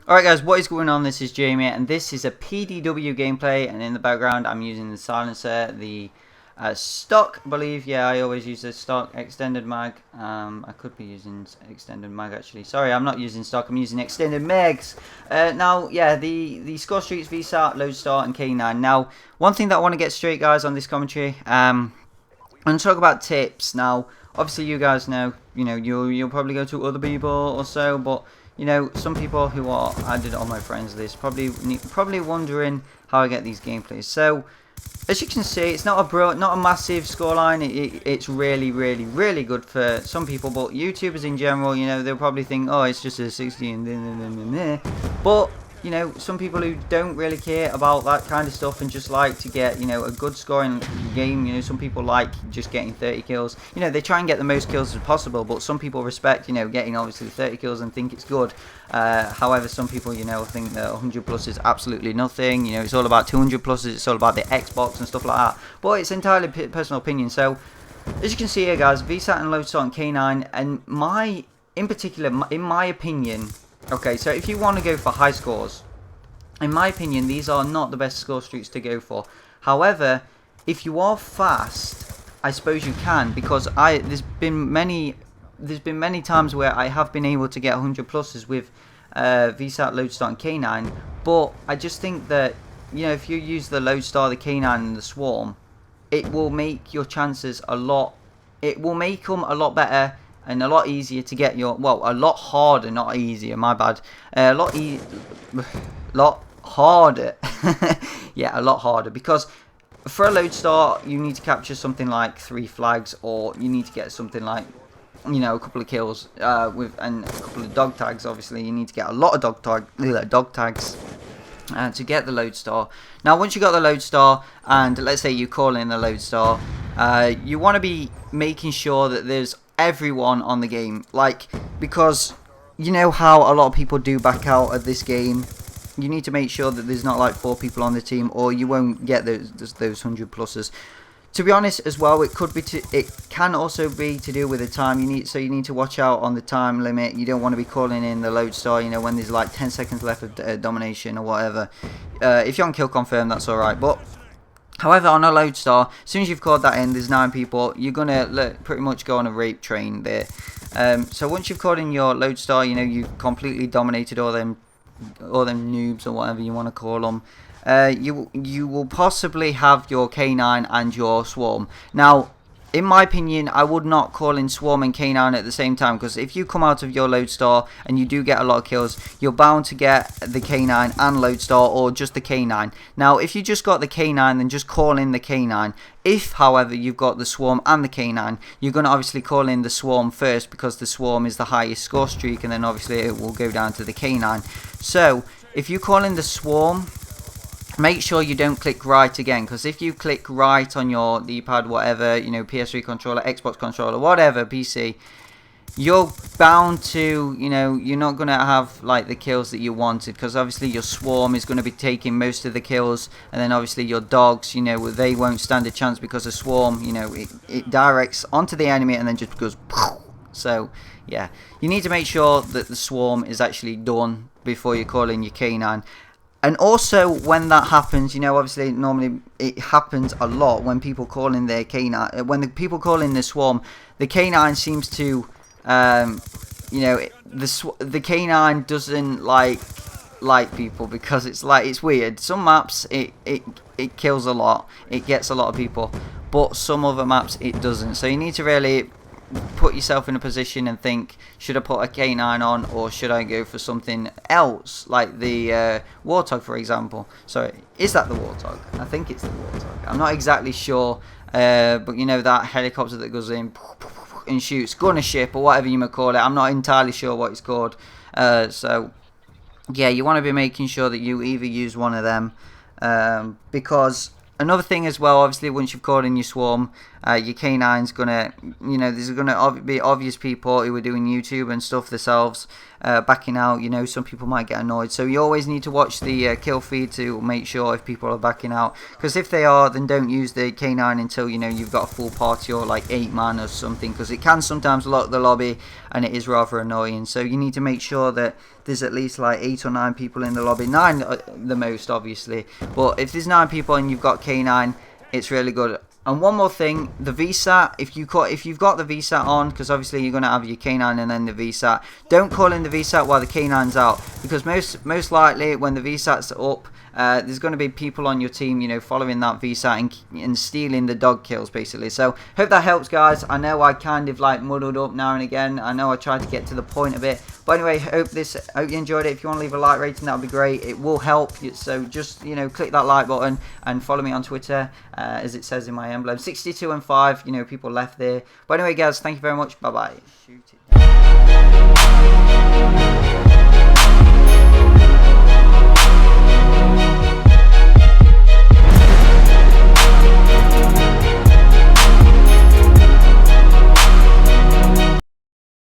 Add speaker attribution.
Speaker 1: Alright guys, what is going on? This is Jamie and this is a PDW gameplay, and in the background I'm using the silencer, the stock, I believe. Yeah, I always use the stock extended mag. I could be using extended mag actually. Sorry, I'm not using stock, I'm using extended mags. Now, yeah, the score streaks, VSAT, Lodestar and K9. Now, one thing that I want to get straight guys on this commentary, I'm going to talk about tips. Now, obviously you guys know, you'll probably go to other people or so, but some people who are added on my friends list probably wondering how I get these gameplays. So, as you can see, it's not a massive scoreline. It's really good for some people, but YouTubers in general, they'll probably think, oh, it's just a 60 and but some people who don't really care about that kind of stuff and just like to get, a good scoring game. Some people like just getting 30 kills. They try and get the most kills as possible, but some people respect, getting obviously 30 kills and think it's good. However, some people, think that 100 plus is absolutely nothing. It's all about 200 pluses. It's all about the Xbox and stuff like that. But it's entirely personal opinion. So, as you can see here, guys, VSAT and Lodestar and K9, and in particular, in my opinion. Okay, so if you want to go for high scores, in my opinion, these are not the best score streaks to go for. However, if you are fast, I suppose you can, because there's been many times where I have been able to get 100 pluses with VSAT, Lodestar and K9, but I just think that, if you use the Lodestar, the K9 and the Swarm, it will make your chances a lot better and a lot easier to get a lot harder, not easier, my bad, a lot harder. Yeah, a lot harder, because for a Lodestar you need to capture something like 3 flags, or you need to get something like, a couple of kills and a couple of dog tags. Obviously you need to get a lot of dog tags to get the Lodestar. Now, once you got the Lodestar, and let's say you call in the Lodestar, you want to be making sure that there's everyone on the game, because you know how a lot of people do back out of this game. You need to make sure that there's not like 4 people on the team, or you won't get those 100 pluses. To be honest, as well, it can also be to do with the time. You need to watch out on the time limit. You don't want to be calling in the Lodestar, when there's like 10 seconds left of domination or whatever. If you're on kill confirm, that's alright. But however, on a Lodestar, as soon as you've called that in, there's 9 people. You're gonna pretty much go on a rape train there. So once you've called in your Lodestar, you've completely dominated all them noobs or whatever you want to call them. You will possibly have your K9 and your Swarm. Now, in my opinion, I would not call in Swarm and K9 at the same time, because if you come out of your Lodestar and you do get a lot of kills, you're bound to get the K9 and Lodestar, or just the K9. Now, if you just got the K9, then just call in the K9. If, however, you've got the Swarm and the K9, you're going to obviously call in the Swarm first, because the Swarm is the highest score streak, and then obviously it will go down to the K9. So, if you call in the Swarm, make sure you don't click right again, because if you click right on your D-pad, whatever, PS3 controller, Xbox controller, whatever, PC, you're bound to, you're not going to have like the kills that you wanted, because obviously your Swarm is going to be taking most of the kills, and then obviously your dogs, they won't stand a chance, because a Swarm, it directs onto the enemy and then just goes poof. So yeah, you need to make sure that the Swarm is actually done before you call in your K9. And also, when that happens, obviously normally it happens a lot when people call in their K9. When the people call in the Swarm, the K9 seems to, the K9 doesn't like people, because it's weird. Some maps it kills a lot, it gets a lot of people, but some other maps it doesn't. So you need to really put yourself in a position and think, should I put a K9 on, or should I go for something else, like the Warthog, for example. So, is that the Warthog? I think it's the Warthog. I'm not exactly sure, but that helicopter that goes in and shoots, gunner ship, or whatever you may call it. I'm not entirely sure what it's called. So, yeah, you want to be making sure that you either use one of them, because another thing as well, obviously, once you've called in your Swarm, your K9's gonna, you know, there's gonna be obvious people who are doing YouTube and stuff themselves, backing out. You know, some people might get annoyed, so you always need to watch the kill feed to make sure if people are backing out, because if they are, then don't use the K9 until, you know, you've got a full party or like 8 man or something, because it can sometimes lock the lobby and it is rather annoying. So you need to make sure that there's at least like 8 or 9 people in the lobby, 9 the most obviously, but if there's 9 people and you've got K9, it's really good. And one more thing, the VSAT, if you've got the VSAT on, because obviously you're going to have your K9 and then the VSAT, don't call in the VSAT while the K9's out, because most likely when the VSAT's up, there's going to be people on your team, you know, following that VSAT and stealing the dog kills, basically. So, hope that helps, guys. I know I kind of like muddled up now and again. I know I tried to get to the point of it. But anyway, hope you enjoyed it. If you want to leave a like rating, that would be great. It will help. So, just, you know, click that like button and follow me on Twitter, as it says in my emblem. 62 and 5, you know, people left there. But anyway, guys, thank you very much. Bye-bye.